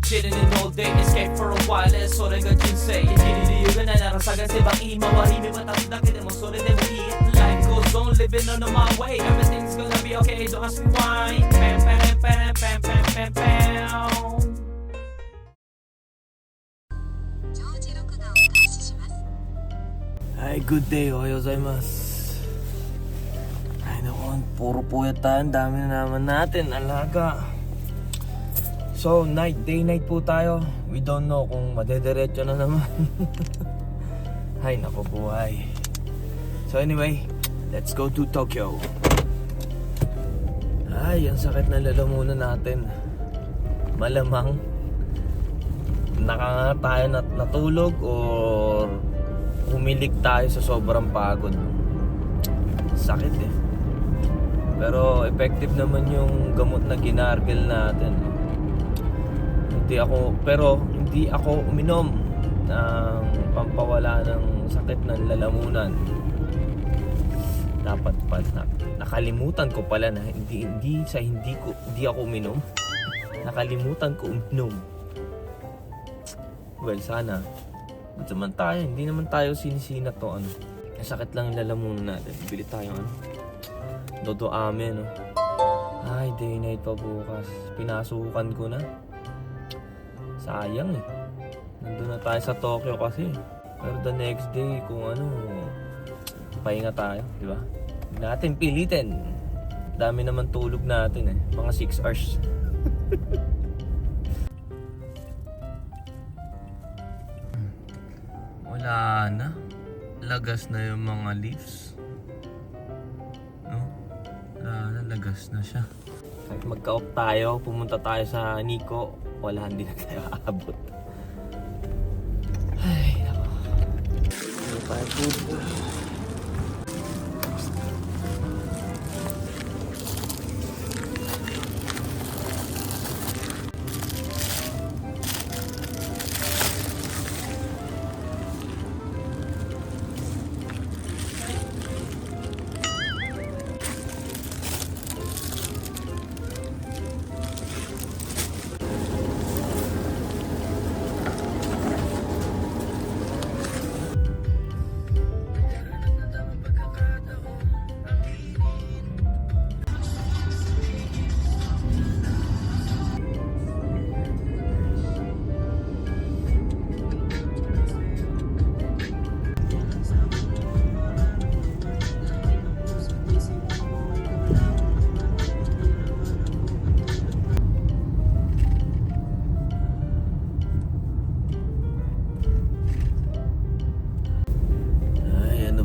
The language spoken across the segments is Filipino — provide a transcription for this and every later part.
chilling in all day, escape for a while, それが人生生きる理由がないなら探せば今は日々は経つだけでもそれでもいい Life goes on, living on my way, everything's gonna be okay, don't ask me why. Pam pam pam pam pam pam pam. はい、good day. おはようございます。Ay, naku, puro puyat tayo. Ang dami na naman natin. Alaga. So, day night po tayo. We don't know kung madediretso na naman. Ay, naku, buhay. So, anyway, let's go to Tokyo. Ay, ang sakit na lalamunan natin. Malamang nakanga tayo natulog or humilik tayo sa sobrang pagod. Sakit eh. Pero effective naman yung gamot na ginargil natin. Hindi ako uminom ng pampawala ng sakit ng lalamunan. Dapat pa nakalimutan ko pala na hindi ako uminom. Nakalimutan ko uminom. Well, sana hindi naman tayo sinisina to ano. Sakit lang yung lalamunan natin. Bili tayo ano. Dodo amin no. Ay, day night pa bukas. Pinasukan ko na. Sayang eh. Nandun na tayo sa Tokyo kasi. Pero the next day kung ano, pahinga tayo, di ba? Hindi natin pilitin. Dami naman tulog natin eh. Mga 6 hours. Wala na. Lagas na yung mga leaves. No? Wala na, lagas na siya. Kahit magka-off tayo, pumunta tayo sa Nikko, wala, hindi na tayo aabot. Ay, nako. Ano tayo food?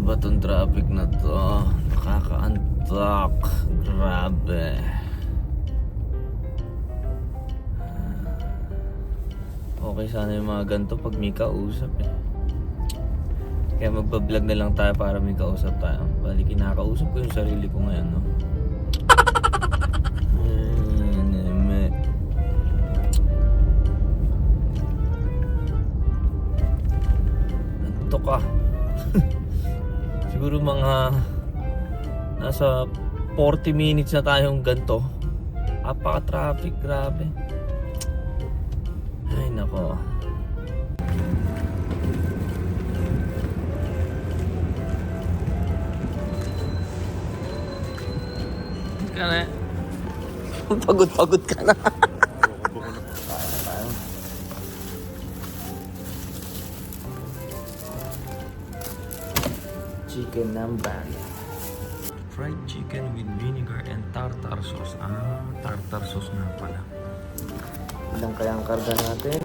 Ba tong traffic na to? Nakaka-antok. Grabe. Okay sana yung mga ganito pag may kausap eh. Kaya magbablog na lang tayo para may kausap tayo. Bali kinakausap ko yung sarili ko ngayon no. Antok ka. Siguro mga nasa 40 minutes na tayong ganito. Apaka-traffic, grabe. Ay nako. Ka na. Pagod ka na. Chicken namban. Fried chicken with vinegar and tartar sauce. Tartar sauce nga pala. Ilang kaya ang karga natin?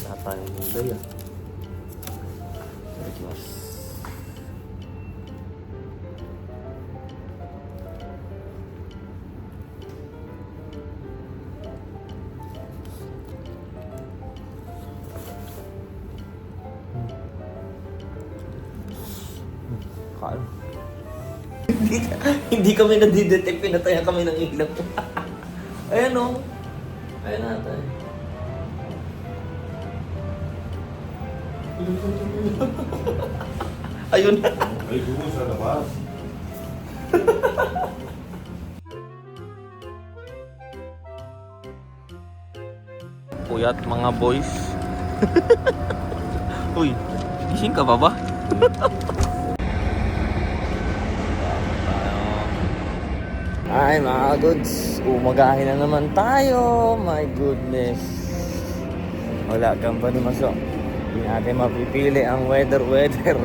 Wala tayong nilay ah. Itadakimasu. Hindi kami nadidetect, pinatayan kami ng ilaw. Ayan o. Ayan natin. Ayun. Ay, doon sa labas. Puyat mga boys. Uy, gising ka pa ba? Ay mga goods, umagahin na naman tayo. My goodness. Wala kang ba ni Maso? Hindi natin mapipili ang weather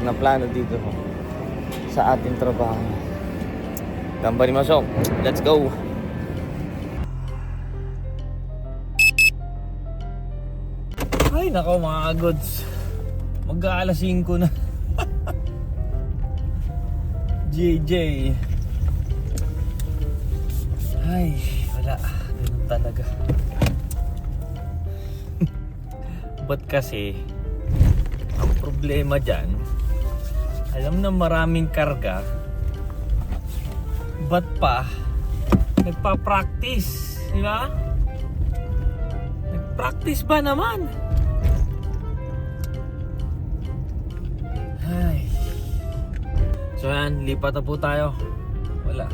na plano dito sa ating trabaho. Gamba ni Maso, let's go! Ay nako mga goods, mag-aalas 5 na. JJ. Ay, wala. Ganun talaga. Ba't kasi, ang problema dyan, alam na maraming karga, ba't pa, nagpa-practice, di ba? Nag-practice ba naman? Ay. So yan, lipat na po tayo. Wala.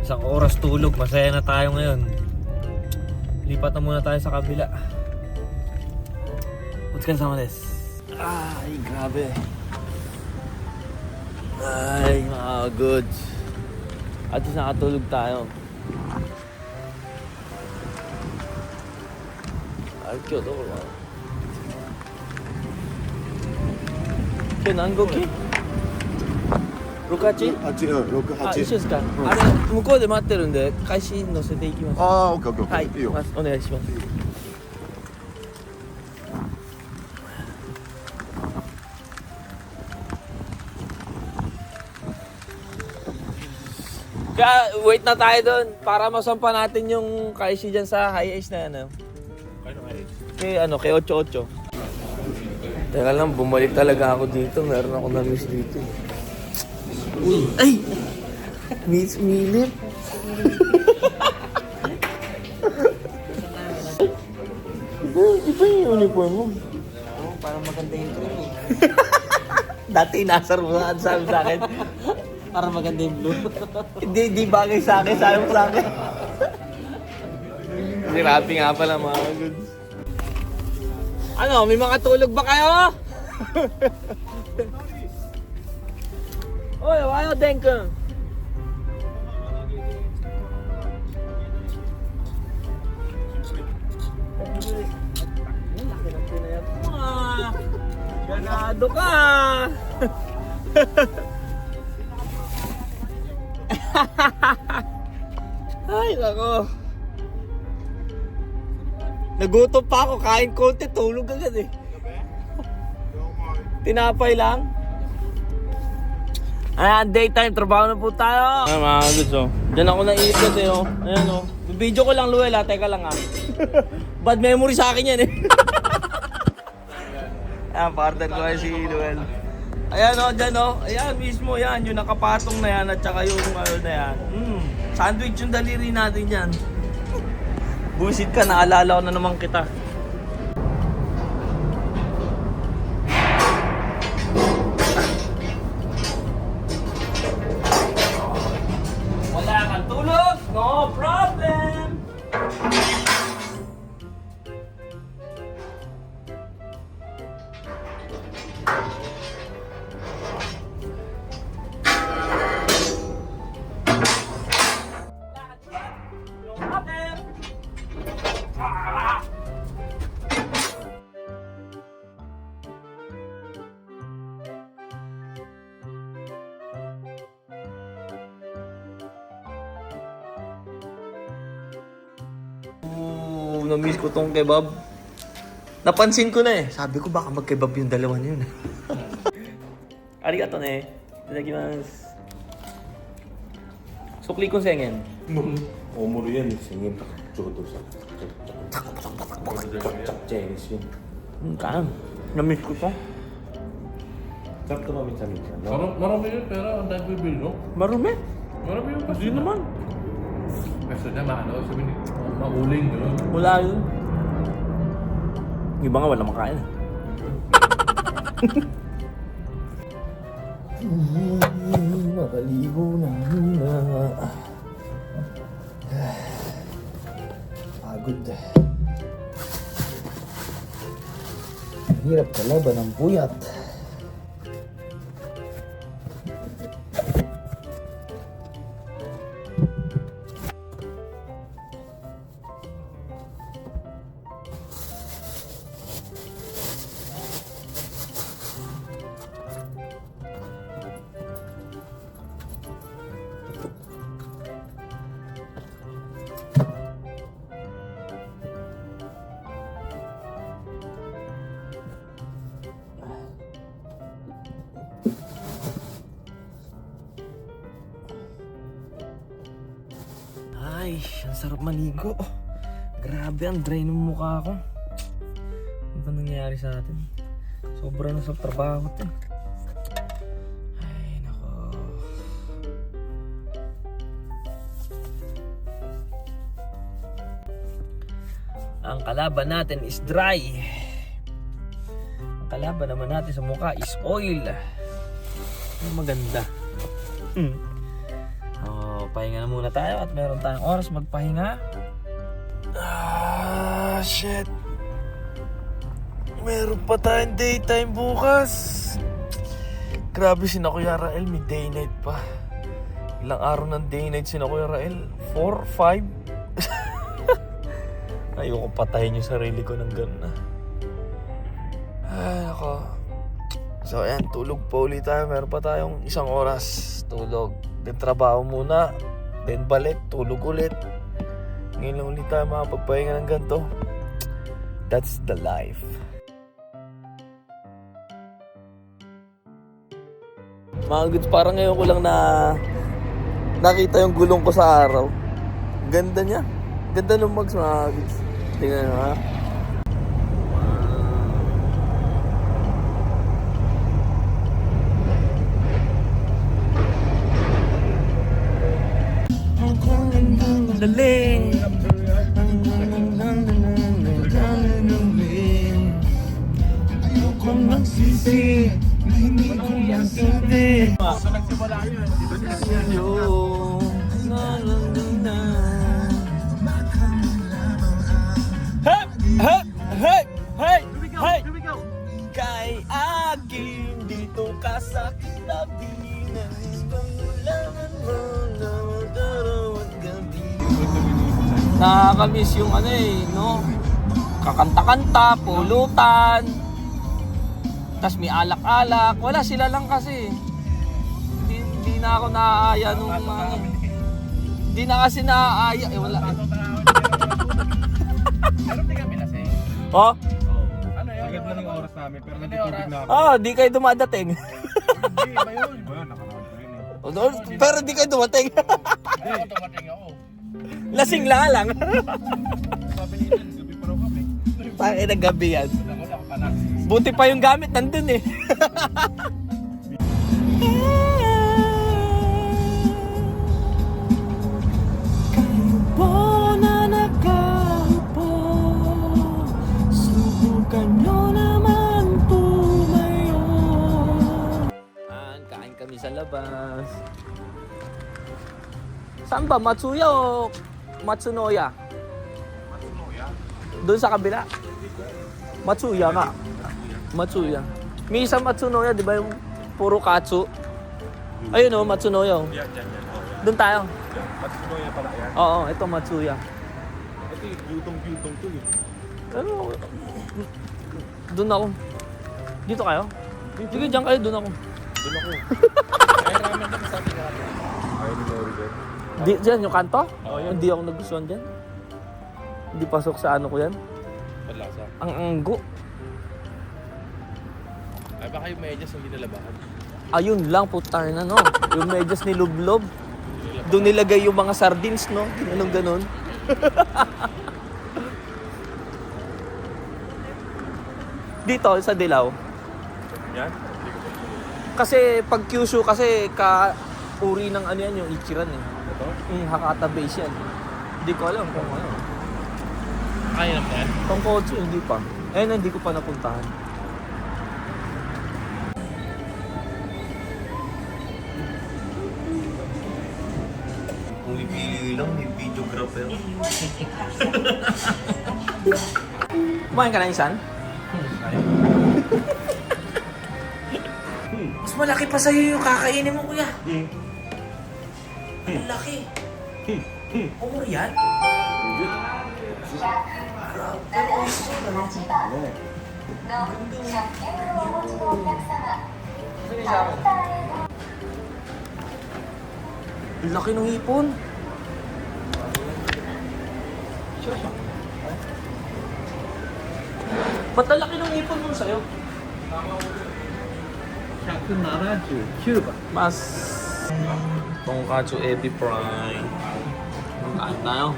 Isang oras tulog, masaya na tayo ngayon. Lipat na muna tayo sa kabila. What's kasama this? Ay, grabe. Ay, mga goods. At least nakatulog tayo. Ay, cute ako ba? Ken, Angoki? Rukachi? 8、6、あ、一緒8。ですか、あれ向こうで待ってるんで開始乗せていきます。ああ、オッケーオッケーオッケー。はい、いいよ。お願いします。Kaya wait na tayo doon para masampa natin yung Kaishi dyan sa high ace na ano. Kay 88. Teka lang, bumalik talaga ako dito. Meron ako na-miss dito. Uy, ay! Miss Milip. Iba yung uniform mo. Oo, parang maganda yung trim eh. Dati inasar mo sabi sa akin. Parang maganda yung blue. Hindi bagay sa akin, sabi mo sa akin. Grabe nga pala mga goods. Ano, may mga tulog ba kayo? Oy, wayo Denkeng. Ganado ka. Ay, nako. Nagutom pa ako, kain konti, tulog agad eh. Tinapay lang. Ayan, daytime, trabaho na po tayo. Ayan mga goods oh. Diyan ako naiipit eh oh. Ayan oh. Video ko lang Luel ha, teka lang ha. Bad memory sa akin yan eh. Ayan, partner ko ay si Luel. Ayan oh, dyan oh. Ayan mismo yan, yung nakapatong na yan at saka yung ano na yan. Sandwich yung daliri natin yan. Busit ka, naalala ko na naman kita. Wala kang tulog? No problem! No problem! Na-miss ko tong kebab. Napansin ko na eh. Sabi ko baka mag-kebab yung dalawa na yun. Arigato ne. Itadakimasu. Sukli kong sengen. 大盛りやに1000円とかちょうどさ、チャッチャイにしよう。 Kaan. Na-miss ko to. Sakto ba minsan-minsan, no? Marami yun, pero ang dahil bibili, no? Marumi. Marami yun kasi. Hindi naman. Kasi na, maano, sabihin, mauling, gano'n. Wala yun. Yung iba nga wala makain. Makaligo na muna. Pagod. Hirap kalaban ng puyat. Ay, ang sarap maligo. Grabe, ang dry ng mukha ko. Ano ba nangyayari sa atin? Sobra na sa trabaho to. Ay, nako. Ang kalaban natin is dry. Ang kalaban naman natin sa mukha is oil. Ang maganda. Pahinga na muna tayo at meron tayong oras magpahinga. Shit. Meron pa tayong daytime bukas. Grabe, si Kuya Rael, may day night pa. Ilang araw ng day night si Kuya Rael? 4, 5? Ayoko patayin yung sarili ko ng gano'n. Ay, ako. So, ayan, tulog pa ulit tayo. Meron pa tayong isang oras. Tulog. Then trabaho muna, then balik, tulog ulit. Ngayon lang ulit tayo makapagpahinga ng ganito. That's the life. Mga goods, parang ngayon ko lang nakita yung gulong ko sa araw. Ganda niya. Ganda ng mags, mga goods. Tingnan nyo, ha? Daling. Ayokong magsisi na hindi ko masindi. So nagsimula yun, dito niya. Hey! Hey! Hey! Hey! Hey! Here we go! Kay akin dito ka sa kitabi. Nakakamiss yung ano no? Kakanta-kanta, pulutan. Tas may alak-alak. Wala, sila lang kasi. Hindi na ako naaaya nung hindi na kasi naaaya. Wala. Meron din kami lasing. Oh? Ano yun? Sagad lang yung oras namin, pero nagtitubig na ako. Di kayo dumadating. Hindi, ba yun? Ba yun, nakakawin ko yun eh. Pero di kayo dumating. Hindi, ako tumating ako. Lasing lang. Sabi niya, gabi pa raw kami. Tangin na gabi yan. Ako lang, panak. Buti pa yung gamit nandun eh. Kayo po na nakaupo, subukan nyo naman tumayo. Kain kami sa labas. Saan ba? Matsuya o Matsunoya? Matsunoya? Doon sa kabila. Matsuya nga. Matsuya. May isang Matsunoya, di ba yung puro katsu? Ayun o, Matsunoya o. Yan. Doon tayo. Matsunoya pala yan. Oo, ito Matsuya. Ito yung gyutong to eh. Pero, doon ako. Dito kayo? Sige, dyan kayo, doon ako. Doon ako. Ay, ramen din sa atin natin. Ayaw ni Mori din. Dyan, yung kanto? Oo, yan. Hindi ako nagustuhan dyan. Hindi pasok sa ano ko yan. Palasa. Ang anggo. Ay, baka yung medyas hindi nalabahan. Ayun lang, putang na no. Yung medyas ni Lublob. Doon nilagay yung mga sardines, no? Ginanong ganon. Dito, sa Dilaw. Yan? Kasi pag Kyushu kasi uri ng ano yan, yung Ichiran eh. Ito? Hakata base yan. Hindi ko alam kung ano. Kaya naman yan? Tonkotsu, hindi pa. Hindi ko pa napuntahan. Pipili lang, may videographer. Kumain ka na isan? Mas malaki pa sa'yo yung kakainin mo, kuya. Ang laki. Umur yan? Ang laki ng hipon. Ba't ang laki ng hipon mo sa'yo? 179 番。 Mas Tonkatsu Ebi Prime. Kain tayo.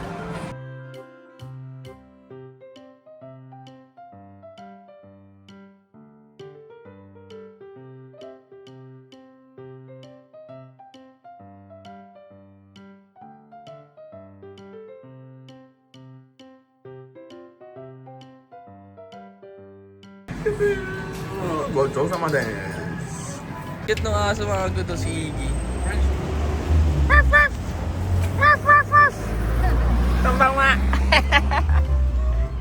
Cute nung aso mga gusto si Iggy. Tambang ma!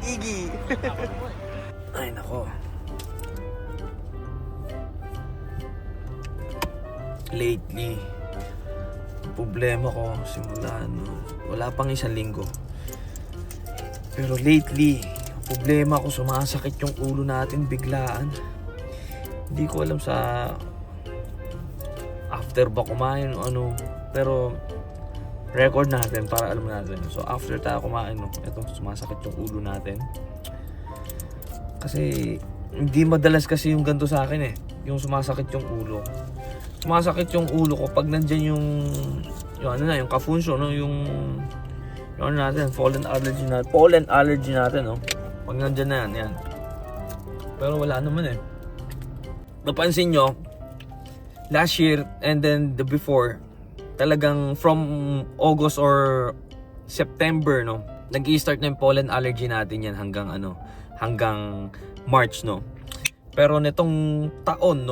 Iggy! Ay nako. Lately, problema ko simula wala pang isang linggo. Pero lately, problema ko sumasakit yung ulo natin biglaan. Hindi ko alam sa after ba kumain o ano, pero record natin para alam natin. So after tayo kumain, ito sumasakit yung ulo natin. Kasi hindi madalas kasi yung ganito sa akin yung sumasakit yung ulo. Sumasakit yung ulo ko pag nandyan yung ano na, yung kafunsyo, yung ano natin, pollen allergy natin, pag nandyan na yan. Pero wala naman Napansin nyo, last year and then the before, talagang from August or September, nag-i-start na yung pollen allergy natin yan hanggang March, Pero nitong taon,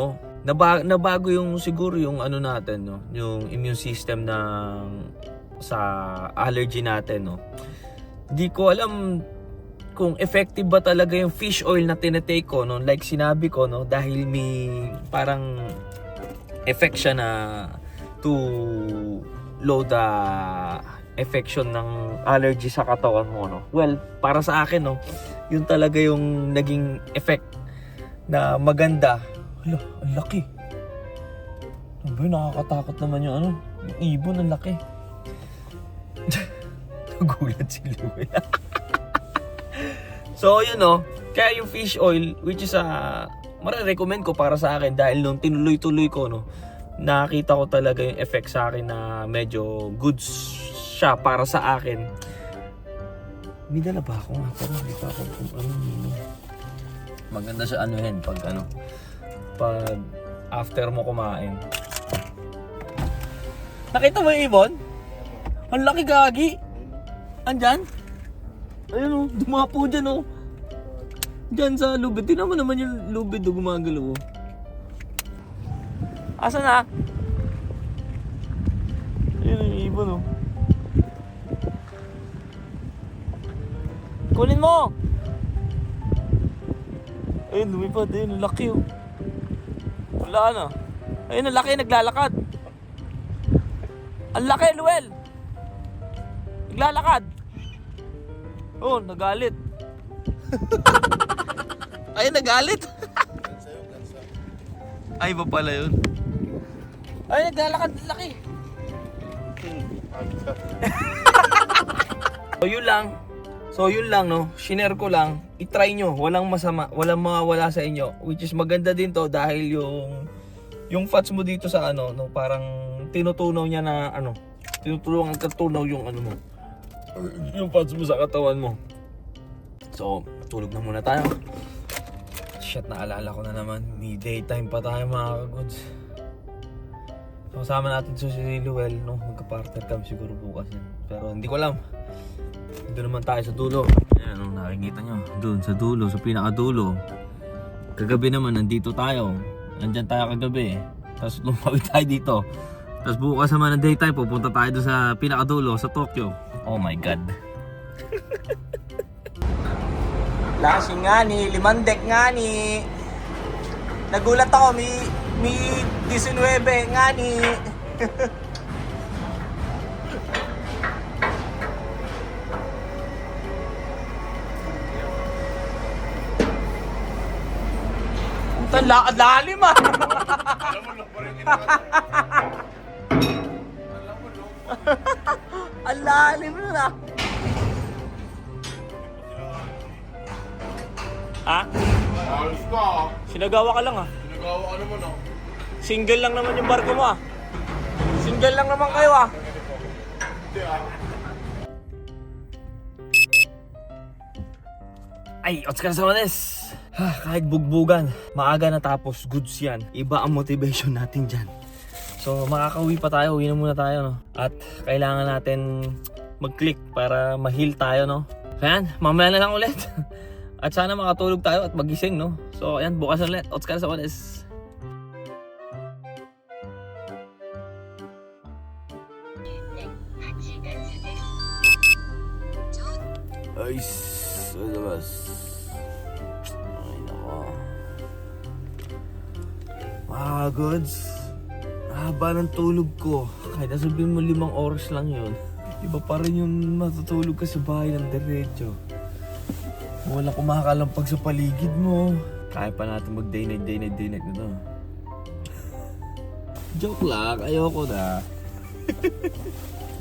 nabago yung siguro yung ano natin, yung immune system sa allergy natin, Di ko alam kung effective ba talaga yung fish oil na tinetake ko, like sinabi ko, dahil may parang effect siya na to low the affection ng allergy sa katawan mo, Well, para sa akin, yun talaga yung naging effect na maganda. Hala, ang laki. Nakakatakot naman yung yung ibon, ang laki. Nagulat si Louie. So, yun kaya yung fish oil, which is marirecommend ko para sa akin dahil nung tinuloy-tuloy ko, nakita ko talaga yung effect sa akin na medyo good siya para sa akin. May dala ba ako nga? Pero hindi pa ako kung maganda siya pag after mo kumain. Nakita mo yung ibon? Ang laki gagi! Andyan? Ayun dumapo dyan Diyan sa lubid. Tingnan mo naman yung lubid gumagalaw. Asa na? Ayun yung ibon Kunin mo! Ayun, lumipad. Ayun, ang laki Wala na. Ayun, ang laki, naglalakad. Ang laki, Luel! Naglalakad. Oh, nagalit. Ay, nagalit. Ay, ba pala yun? Ay, naglalakad, laki. So yun lang, Shinare ko lang. I-try nyo. Walang masama. Walang mawawala sa inyo. Which is maganda din to dahil yung fats mo dito sa parang tinutunaw niya na tinutulungan katunaw yung mo. Yung fats mo sa katawan mo. So, tulog na muna tayo. Shit, naalala ko na naman. May daytime pa tayo mga kagods. So, kasama natin si Luel, magka-partner cam siguro bukas yan. Pero hindi ko alam. Doon naman tayo sa dulo. Ayan, nakikita nyo. Doon sa dulo, sa pinakadulo. Kagabi naman, nandito tayo. Nandyan tayo kagabi. Tapos lumawit tayo dito. Tapos bukas naman ng daytime, pupunta tayo doon sa pinakadulo, sa Tokyo. Oh my God. Lasing nga ni, limandek nga ni. Nagulat ako, may 19 nga ni. Ang lalim ah. Ang lalim nun ah. Ha? Ayos ka ah. Sinagawa ka lang ah. Nagawa ka naman ah. Single lang naman yung barko mo ah. Single lang naman kayo ah. Hindi ah. Ay, Otsukaresamadesu! Kahit bugbugan, maaga natapos, goods yan. Iba ang motivation natin dyan. So, makakauwi pa tayo, uwi na muna tayo, no? At kailangan natin mag-click para ma-heal tayo, no? So, yan, mamaya na lang ulit. At sana makatulog tayo at magising, no? So, ayan, bukas na ulit. Otsukaresamadesu! Ay, labas. Ay, nako. Goods. Haba ng tulog ko. Kahit nasabihin mo 5 oras lang yun. Iba pa rin yung matutulog ka sa bahay ng diretso. Wala kumakalampag sa paligid mo. Kaya pa natin mag day night na to. Joke lang, ayoko na.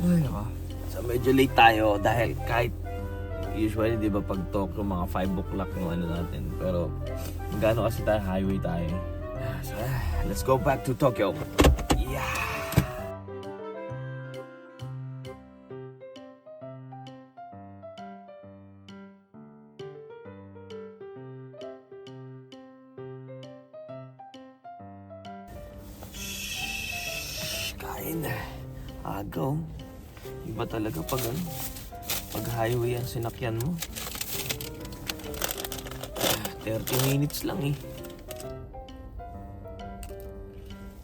Ay, nako. So medyo late tayo dahil kahit usually, di ba, pag Tokyo, mga 5 o'clock yung ano natin. Pero, magkano kasi tayo, highway tayo. So, let's go back to Tokyo. Yeah! Shhh! Kain na. Agaw. Iba talaga pag ano. Pag highway ang sinakyan mo. 30 minutes lang eh.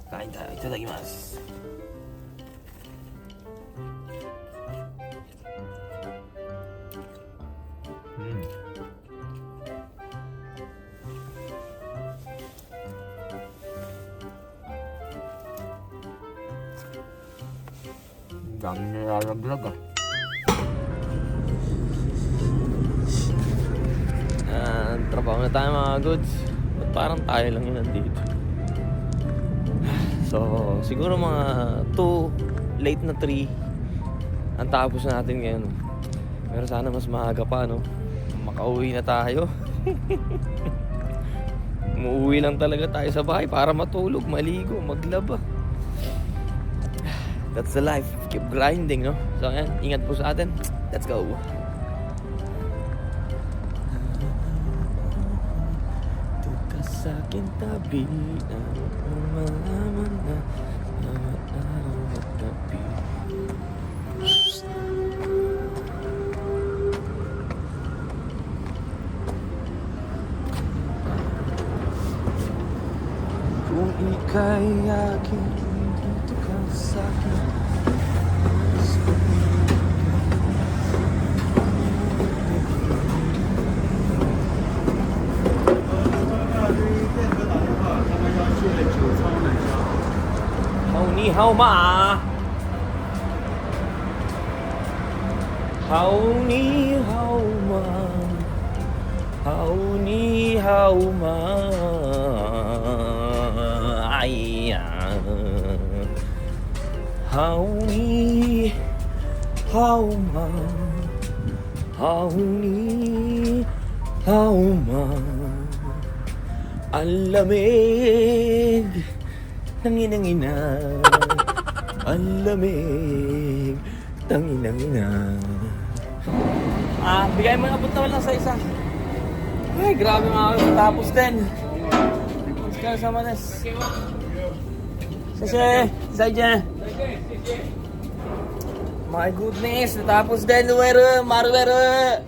Kain tayo. Itadakimasu. Dami nilalaglag ah. Trabaho na tayo mga goods. Ba't parang tayo lang yun nandito? So, siguro mga 2, late na 3 ang tapos natin ngayon. Pero sana mas maaga pa, no? Makauwi na tayo. Umuwi lang talaga tayo sa bahay para matulog, maligo, maglaba. That's the life. Keep grinding, no? So, ayan, ingat po sa atin. Let's go! Sa akin tabi na malaman na araw at gabi. Kung ika'y akin, dito ka sa akin. Ni hao ma, hao ni hao ma, hao ni hao ma, ay ya, hao ni hao ma, hao ni hao ma, ang lamig ng inang-ina, ang lamig ng inang-ina. Bigay mo na abot naman lang sa isa. Ay, grabe mga kapatid. Tapos din. Otsukaresamadesu. Sese, Zaijian. My goodness, natapos din. Maruero.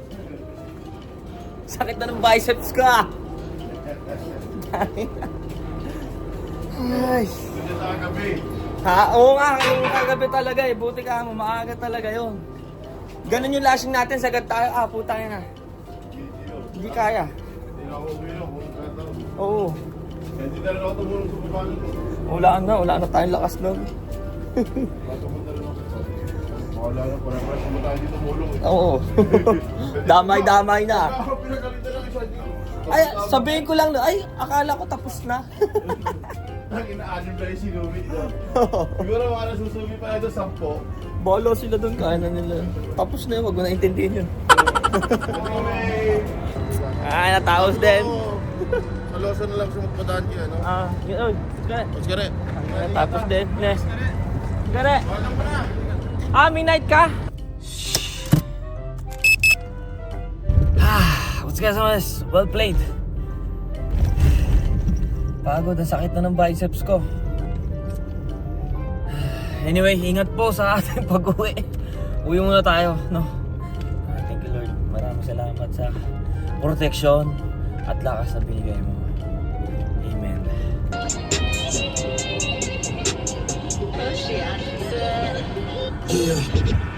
Sakit na ng biceps ko ah. Ay. Ha? Oo nga, yung kagabi talaga eh. Buti ka mo, maaga talaga yun. Ganun yung lashing natin, sagad tayo. Ah, puta na. Hindi kaya. Hindi na ako uwi lang kung nagkataon. Oo. Hindi na rin ako tumulong sa pagbago ko. Wala na tayong lakas nun. Matapunta rin ako. Wala na, parang mo tayo dito tumulong. Oo. Damay-damay na. Ako pinagalitan lang isa dito. Ay, sabihin ko lang na, ay, akala ko tapos na. Ang ina-anim na yung sinumi ito. Siguro mga nasusubi pa ito 10. Bolo sila doon, kaya na nila. Tapos na yun, wag mo na intindihin yun. Ay, natapos din. Sa Lawson na lang siya magpadaan dyan, no? Ah, yun, kare. Mas kare. Natapos din. Yes. Kare. Ah, midnight ka? What's guys, mas? Well played. Pagod, ang sakit na ng biceps ko. Anyway, ingat po sa ating pag-uwi. Uwi muna tayo, no? Thank you Lord. Maraming salamat sa protection at lakas na binigay mo. Amen. Yeah.